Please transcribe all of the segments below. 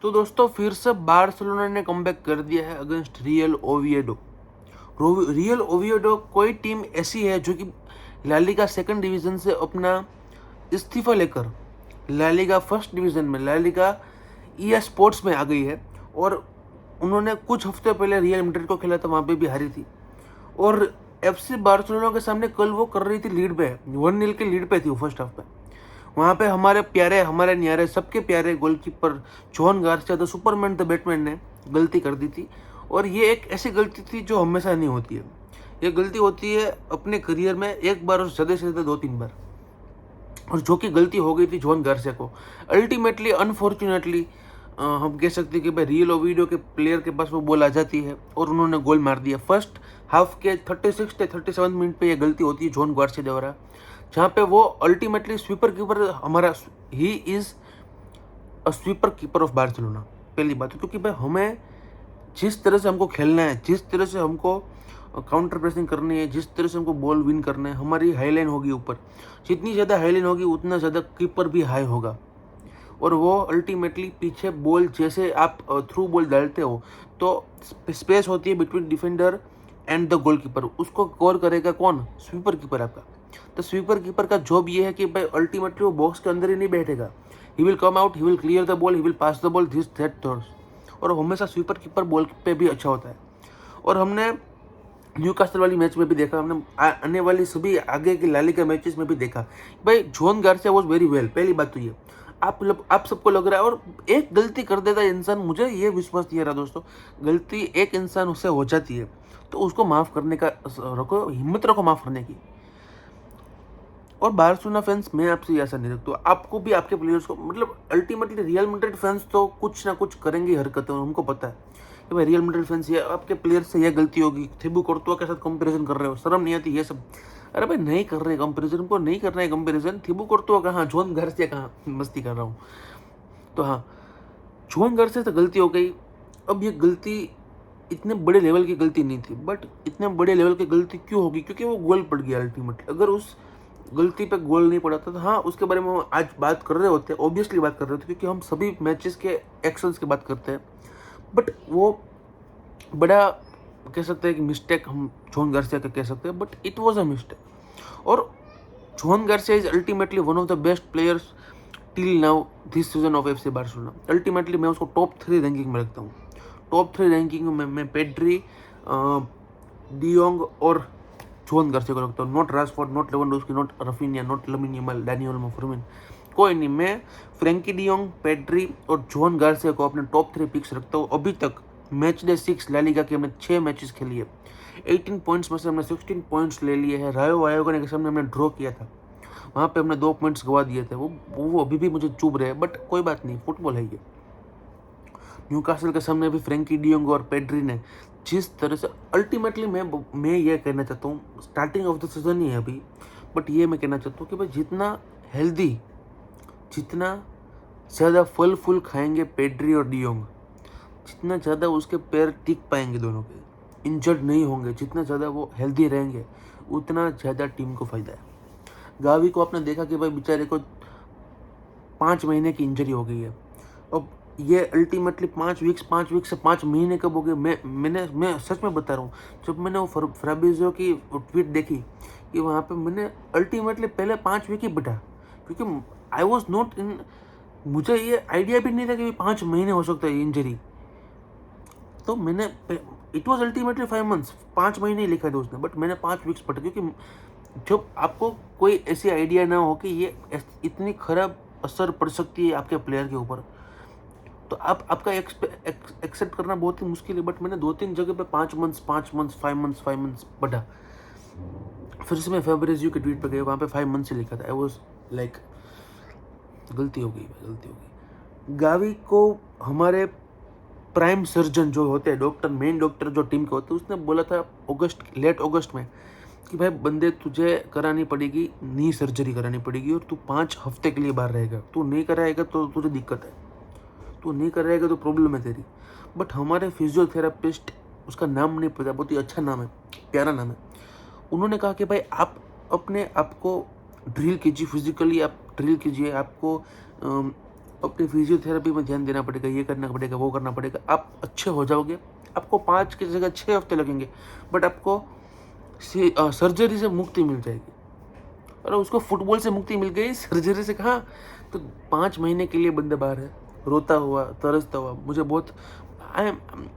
तो दोस्तों फिर से बार्सिलोना ने कमबैक कर दिया है against real Oviedo. Real Oviedo कोई टीम ऐसी है जो कि ला लीगा सेकंड डिवीजन से अपना इस्तीफा लेकर ला लीगा फर्स्ट डिवीजन में ला लीगा ईए स्पोर्ट्स में आ गई है। और उन्होंने कुछ हफ्ते पहले रियल मैड्रिड को खेला था, वहाँ पे भी हारी थी। और एफसी बार्सिलोना के सामने कल वो कर रही थी लीड पे, 1-0 की लीड पे थी वो फर्स्ट हाफ पे। वहाँ पे हमारे प्यारे हमारे न्यारे सबके प्यारे goalkeeper zone Garcia the Superman the Batman ने गलती कर दी थी। और ये एक ऐसी गलती थी जो हमेशा नहीं होती है। ये गलती होती है अपने करियर में एक बार और ज़्यादा से ज़्यादा 2-3 बार। और जो कि गलती हो गई थी जोन गार्सिया को। अल्टीमेटली अनफॉर्चुनेटली हम कह सकते हैं कि भाई रियल ओविडो के प्लेयर के पास वो बॉल आ जाती है और उन्होंने गोल मार दिया। फर्स्ट हाफ के 36 से 37 मिनट पे ये गलती होती है जोन गार्सिया द्वारा, जहाँ पे वो अल्टीमेटली स्वीपर कीपर हमारा he is a sweeper keeper of Barcelona. पहली बात है क्योंकि भाई हमें जिस तरह से हमको खेलना है, जिस तरह से हमको काउंटर प्रेसिंग करनी है, जिस तरह से हमको बॉल विन करना है, हमारी हाई लाइन होगी ऊपर। जितनी ज़्यादा हाई लाइन होगी उतना ज़्यादा कीपर भी हाई होगा। और वो अल्टीमेटली पीछे बॉल जैसे आप थ्रू बॉल डालते हो तो स्पेस होती है between defender and the goalkeeper, उसको कवर करेगा कौन? स्वीपर कीपर आपका। तो स्वीपर कीपर का जॉब ये है कि भाई अल्टीमेटली वो बॉक्स के अंदर ही नहीं बैठेगा। He will come out, he will clear the ball, he will pass the ball, this that thoughts. और हमेशा स्वीपर कीपर बॉल पे भी अच्छा होता है। और हमने न्यूकास्टल वाली मैच में भी देखा, हमने आने वाली सभी आगे की ला लीगा मैचेस में भी देखा भाई zone Garcia was very well. पहली बात तो ये आप सबको लग रहा है। और एक गलती कर देता है इंसान, मुझे ये विश्वास नहीं रहा दोस्तों, गलती एक इंसान उससे हो जाती है तो उसको माफ़ करने का रखो, हिम्मत रखो माफ़ करने की। और बार्सिलोना फैंस, मैं आपसे ये ऐसा नहीं रखता, आपको भी आपके प्लेयर्स को, मतलब अल्टीमेटली रियल मैड्रिड फैंस तो कुछ ना कुछ करेंगे हरकतें, और हमको पता है कि भाई रियल मैड्रिड फैंस ये आपके प्लेयर से ये गलती होगी। थिबू कोर्तुआ के साथ कंपैरिजन कर रहे हो, शर्म नहीं आती ये सब? अरे भाई नहीं कर रहे कंपैरिजन, को नहीं करना है कंपैरिजन। थिबू कोर्तुआ कहाँ, जोन गार्सिया कहाँ, मस्ती कर रहा हूँ। तो हाँ, जोन गार्सिया से गलती हो गई। अब ये गलती इतने बड़े लेवल की गलती नहीं थी, बट इतने बड़े लेवल की गलती क्यों होगी? क्योंकि वो गोल पड़ गया अल्टीमेटली। अगर उस गलती पे गोल नहीं पड़ा था तो हाँ, उसके बारे में हम आज बात कर रहे होते, ऑब्वियसली बात कर रहे होते, क्योंकि हम सभी मैचेस के एक्शंस की बात करते हैं। बट वो बड़ा कह सकते हैं कि मिस्टेक हम जोन गार्सिया का कह सकते हैं, but it was a mistake. और Joan Garcia is ultimately one of the best players till now this season of FC Barcelona. Ultimately मैं उसको टॉप 3 रैंकिंग में रखता हूँ। टॉप 3 रैंकिंग में मैं पेड्री, डियोंग और जोन गार्सिया को रखता हूँ। Not Rashford, not Lewandowski, not Raphinha, not Lamine Yamal, Danny Olmo, Fermin, कोई नहीं। मैं फ्रैंकी डियोंग, पेड्री और जोन गार्सिया को अपने टॉप 3 पिक्स रखता हूँ। अभी तक मैच डे 6 ला लीगा के हमने 6 मैचेस खेली है। 18 पॉइंट्स में से हमने 16 पॉइंट्स ले लिए हैं। रायो वायोगोने के सामने हमने ड्रॉ किया था, वहाँ पे हमने 2 पॉइंट्स गवा दिए थे। वो अभी भी मुझे चुभ रहे हैं, बट कोई बात नहीं, फुटबॉल है ये। न्यूकासल के सामने भी फ्रैंकी डियोंग और पेड्री ने जिस तरह से अल्टीमेटली मैं ये कहना चाहता हूँ, स्टार्टिंग ऑफ द सीजन ही है अभी, बट ये मैं कहना चाहता हूँ कि भाई जितना हेल्दी, जितना ज़्यादा फल फूल खाएंगे पेड्री और डियोंग, जितना ज़्यादा उसके पैर टिक पाएंगे दोनों के, इंजर्ड नहीं होंगे, जितना ज़्यादा वो हेल्दी रहेंगे उतना ज़्यादा टीम को फ़ायदा है। गावी को आपने देखा कि भाई बेचारे को 5 महीने की इंजरी हो गई है। अब ये अल्टीमेटली 5 वीक्स से 5 महीने कब हो गए? मैं सच में बता रहा हूँ, जब मैंने वो फ्राबिज़ो की ट्वीट देखी कि वहाँ पे मैंने अल्टीमेटली पहले 5 वीक ही बैठा, क्योंकि आई वॉज नॉट इन, मुझे ये आइडिया भी नहीं था कि 5 महीने हो सकता है इंजरी। तो मैंने इट वॉज अल्टीमेटली 5 मंथ्स, 5 महीने ही लिखा था उसने, बट मैंने 5 वीक्स पढ़ा, क्योंकि जब आपको कोई ऐसी आइडिया ना हो कि ये इतनी खराब असर पड़ सकती है आपके प्लेयर के ऊपर, तो आपका एक्सेप्ट करना बहुत ही मुश्किल है। बट मैंने 2-3 जगह पे 5 मंथ्स 5 मंथ्स पढ़ा। फिर से मैं फेब्रेजियो के ट्वीट पे गया, वहाँ पे 5 मंथ्स से लिखा था। आई वॉज लाइक गलती हो गई। गावी को हमारे प्राइम सर्जन जो होते हैं, डॉक्टर, मेन डॉक्टर जो टीम के होते हैं, उसने बोला था लेट अगस्त में कि भाई बंदे तुझे करानी पड़ेगी, नी सर्जरी करानी पड़ेगी और तू 5 हफ्ते के लिए बाहर रहेगा। तू नहीं कराएगा तो तुझे दिक्कत है, तू नहीं कराएगा तो प्रॉब्लम है तेरी। बट हमारे फिजियोथेरापिस्ट, उसका नाम नहीं पता, बहुत ही अच्छा नाम है, प्यारा नाम है, उन्होंने कहा कि भाई आप अपने आप को ड्रिल कीजिए, फिजिकली आप ड्रिल कीजिए, आपको अपनी फिजियोथेरेपी में ध्यान देना पड़ेगा, ये करना पड़ेगा, वो करना पड़ेगा। आप अच्छे हो जाओगे, आपको 5 की जगह 6 हफ्ते लगेंगे, बट आपको सर्जरी से मुक्ति मिल जाएगी। और उसको फुटबॉल से मुक्ति मिल गई, सर्जरी से कहाँ। तो 5 महीने के लिए बंदा बाहर है, रोता हुआ, तरसता हुआ।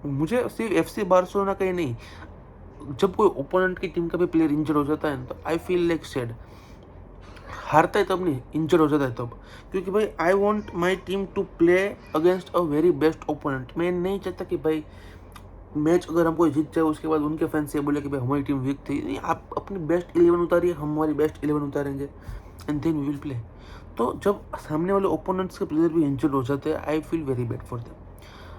मुझे सिर्फ FC बार्सिलोना का ही नहीं, जब कोई ओपोनेंट की टीम का भी प्लेयर इंजर हो जाता है तो आई फील लाइक सैड। हारता है तब नहीं, इंजर हो जाता है तब, क्योंकि भाई I want my team to play against a very best opponent. मैं नहीं चाहता कि भाई मैच अगर हमको जीत जाए उसके बाद उनके फैंस ये बोले कि भाई हमारी टीम वीक थी। नहीं, आप अपनी बेस्ट 11 उतारिए, हम हमारी बेस्ट 11 उतारेंगे and then we will play. तो जब सामने वाले ओपोनेंट्स के प्लेयर भी इंजर्ड हो जाते हैं, I feel very bad for them.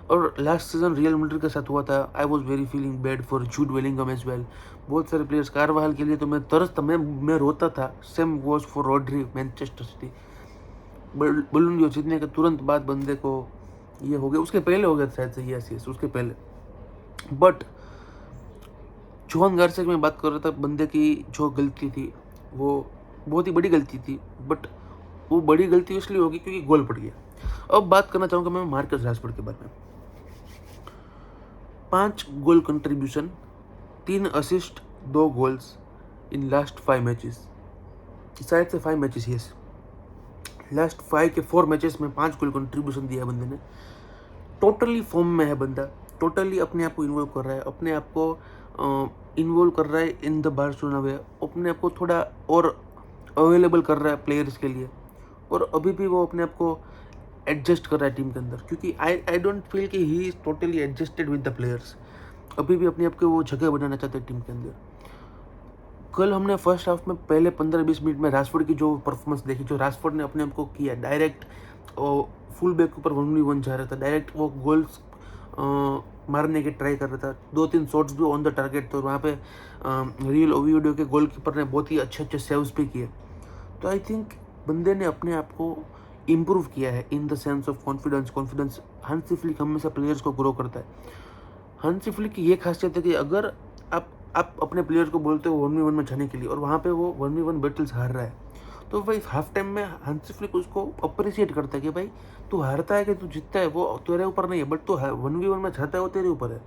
और लास्ट सीजन रियल मैड्रिड के साथ हुआ था, I was very feeling bad for Jude Bellingham as well. बहुत सारे प्लेयर्स, कारवाहल के लिए तो मैं तरसता, मैं रोता था। Same was for Rodri, Manchester city. Balloon जो जीतने के तुरंत बाद बंदे को ये हो गया, उसके पहले हो गया शायद से, यस उसके पहले। बट जोहान गार्सिया की मैं बात कर रहा था, बंदे की जो गलती थी वो बहुत ही बड़ी गलती थी, बट वो बड़ी गलती इसलिए होगी क्योंकि गोल पड़ गया। अब बात करना चाहूँगा मैं मार्कस राशफोर्ड के बारे में। 5 goal contribution, 3 assist, 2 goals in last 5 matches, शायद से 5 मैचेस, यस लास्ट 5 के 4 मैचेस में 5 गोल कंट्रीब्यूशन दिया बंदे ने। टोटली फॉर्म में है बंदा, टोटली अपने आप को इन्वॉल्व कर रहा है, अपने आप को इन्वॉल्व कर रहा है इन द बार्सिलोना वे, अपने आप को थोड़ा और अवेलेबल कर रहा है प्लेयर्स के लिए। और अभी भी वो अपने आप को एडजस्ट कर रहा है टीम के अंदर, क्योंकि आई डोंट फील कि he is totally adjusted with the players. अभी भी अपने आप को वो जगह बनाना चाहते हैं टीम के अंदर। कल हमने फर्स्ट हाफ में पहले 15-20 मिनट में राशफोर्ड की जो परफॉर्मेंस देखी, जो राशफोर्ड ने अपने आप को किया, डायरेक्ट फुल बैक के ऊपर 1v1 जा रहा था, डायरेक्ट वो गोल्स मारने की ट्राई कर रहा था। 2-3 शॉट्स भी ऑन द टारगेट थे, और वहाँ पे रियल ओविएडो के गोलकीपर ने बहुत ही अच्छे सेव्स भी किए। तो आई थिंक बंदे ने अपने आप को इम्प्रूव किया है in the sense of confidence. Hansi Flick हमेशा प्लेयर्स को ग्रो करता है। हांसी फ्लिक की ये खासियत है कि अगर आप अपने प्लेयर को बोलते हो 1v1 में जाने के लिए, और वहाँ पे वो 1v1 बैटल्स हार रहा है, तो भाई हाफ टाइम में हांसी फ्लिक उसको अप्रिशिएट करता है कि भाई तू हारता है कि तू जीतता है वो तेरे ऊपर नहीं है, बट तू 1v1 में जाता है वो तेरे ऊपर है।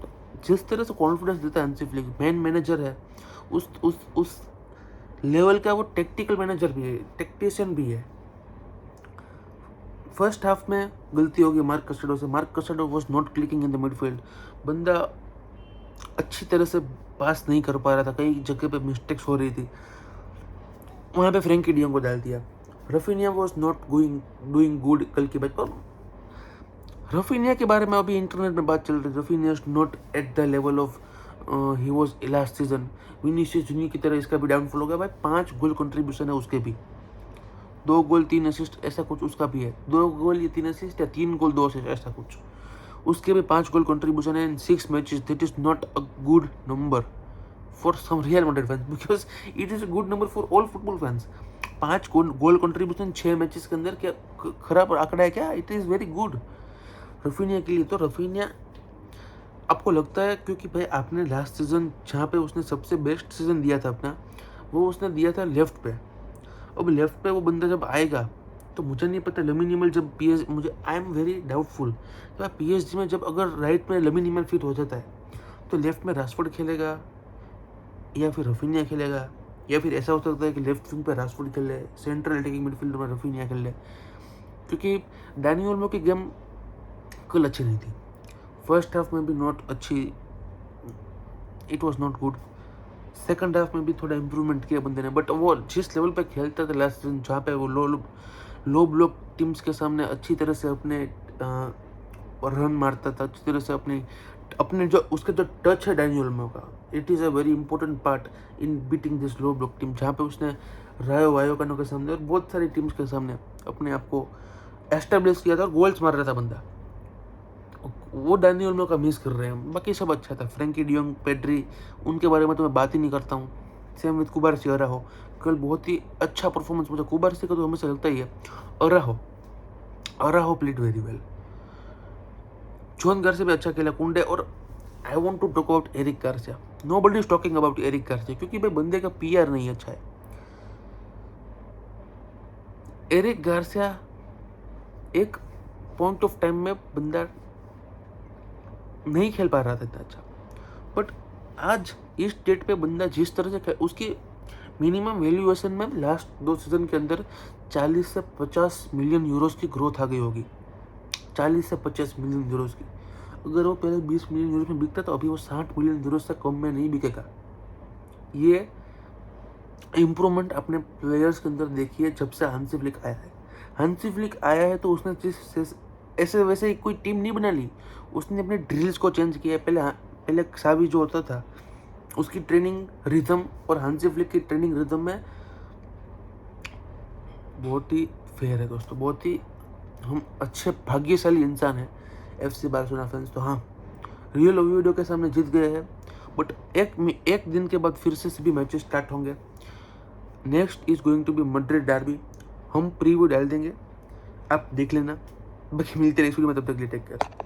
तो जिस तरह से कॉन्फिडेंस देता है हांसी फ्लिक, मैन मैनेजर है उस लेवल का, वो टेक्टिकल मैनेजर भी है, टेक्टिशियन भी है। फर्स्ट हाफ में गलती होगी मार्क कस्टडो से। Marc Casado was not clicking in the midfield. बंदा अच्छी तरह से पास नहीं कर पा रहा था, कई जगह पे मिस्टेक्स हो रही थी, वहाँ पे फ्रैंकी डियोंग को डाल दिया। Raphinha was not doing good कल की बात। रफीनिया के बारे में अभी इंटरनेट में बात चल रही है, Raphinha is not at the level of he was last season. Vinicius junior की तरह इसका भी डाउनफॉल हो गया। भाई 5 गोल कंट्रीब्यूशन है उसके भी, 2 गोल 3 असिस्ट ऐसा कुछ उसका भी है, 2 गोल या 3 असिस्ट या 3 गोल 2 असिस्ट ऐसा कुछ उसके भी। 5 गोल कंट्रीब्यूशन है in 6 matches. That is not a good number for some Real Madrid fans, because it is a good number for all football fans. 5 goal contribution 6 matches के अंदर, क्या खराब आंकड़ा है क्या? It is very good Raphinha के लिए। तो रफीनिया आपको लगता है, क्योंकि भाई आपने लास्ट सीजन जहाँ पे उसने सबसे बेस्ट सीजन दिया था अपना, वो उसने दिया था लेफ्ट पे। अब लेफ्ट पे वो बंदा जब आएगा तो मुझे नहीं पता लमीन यमाल जब मुझे आई एम वेरी डाउटफुल तो PSG में जब अगर राइट में लमीन यमाल फिट हो जाता है तो लेफ्ट में राशफोर्ड खेलेगा या फिर रफीनिया खेलेगा, या फिर ऐसा हो सकता है कि लेफ्ट विंग पे राशफोर्ड खेल ले, सेंट्रल अटैकिंग मिडफील्ड में रफीनिया खेल ले। क्योंकि डैनी ओल्मो की गेम कल अच्छी नहीं थी, फर्स्ट हाफ में भी नॉट अच्छी, it was not good. Second half में भी थोड़ा इम्प्रूवमेंट किया बंदे ने, बट वो जिस लेवल पे खेलता था लास्ट सीजन, जहाँ पे वो लो ब्लॉक टीम्स के सामने अच्छी तरह से अपने रन मारता था, अच्छी तरह से अपने जो उसका जो टच है डैनी ओल्मो का, it is a very important part in beating this low block team, जहाँ पे उसने रायो वायोकानो के सामने और बहुत सारी टीम्स के सामने अपने आप को एस्टेब्लिश किया था और गोल्स मार रहा था बंदा। वो डैनी ओल्मो का मिस कर रहे हैं। बाकी सब अच्छा था, फ्रैंकी डियोंग, पेड्री, उनके बारे में तो मैं बात ही नहीं करता हूँ। सेम विद कुबारसी हो, कल बहुत ही अच्छा परफॉर्मेंस मुझे कुबारसी का तो हमेशा लगता ही है। Araujo played very well. Joan Garcia भी अच्छा खेला, कुंडे। और I want to talk about Eric Garcia. Nobody is talking about Eric Garcia, क्योंकि भाई बंदे का PR नहीं अच्छा है। एरिक गार्सिया एक पॉइंट ऑफ टाइम में बंदा नहीं खेल पा रहा था इतना अच्छा, बट आज इस डेट पे बंदा जिस तरह से उसकी मिनिमम वैल्यूएशन में लास्ट 2 सीजन के अंदर 40 से 50 मिलियन यूरोस की ग्रोथ आ गई होगी। 40 से 50 मिलियन यूरोस की। अगर वो पहले 20 मिलियन यूरोस में बिकता तो अभी वो 60 मिलियन यूरोस से कम में नहीं बिकेगा। ये इम्प्रूवमेंट अपने प्लेयर्स के अंदर देखिए जब से हांसी फ्लिक आया है। हांसी फ्लिक आया है तो उसने ऐसे वैसे कोई टीम नहीं बना ली, उसने अपने ड्रिल्स को चेंज किया। पहले सावी जो होता था उसकी ट्रेनिंग रिदम और हांसी फ्लिक की ट्रेनिंग रिदम में बहुत ही फेयर है दोस्तों, बहुत ही हम अच्छे भाग्यशाली इंसान हैं FC बार्सिलोना फैंस। तो हाँ, रियल ओविएडो के सामने जीत गए हैं, बट एक दिन के बाद फिर से सभी मैचेस स्टार्ट होंगे। Next is going to be Madrid derby. हम प्रीव्यू डाल देंगे, आप देख लेना। बाकी मिलते हैं नेक्स्ट वीडियो में, तब तक के लिए टेक केयर।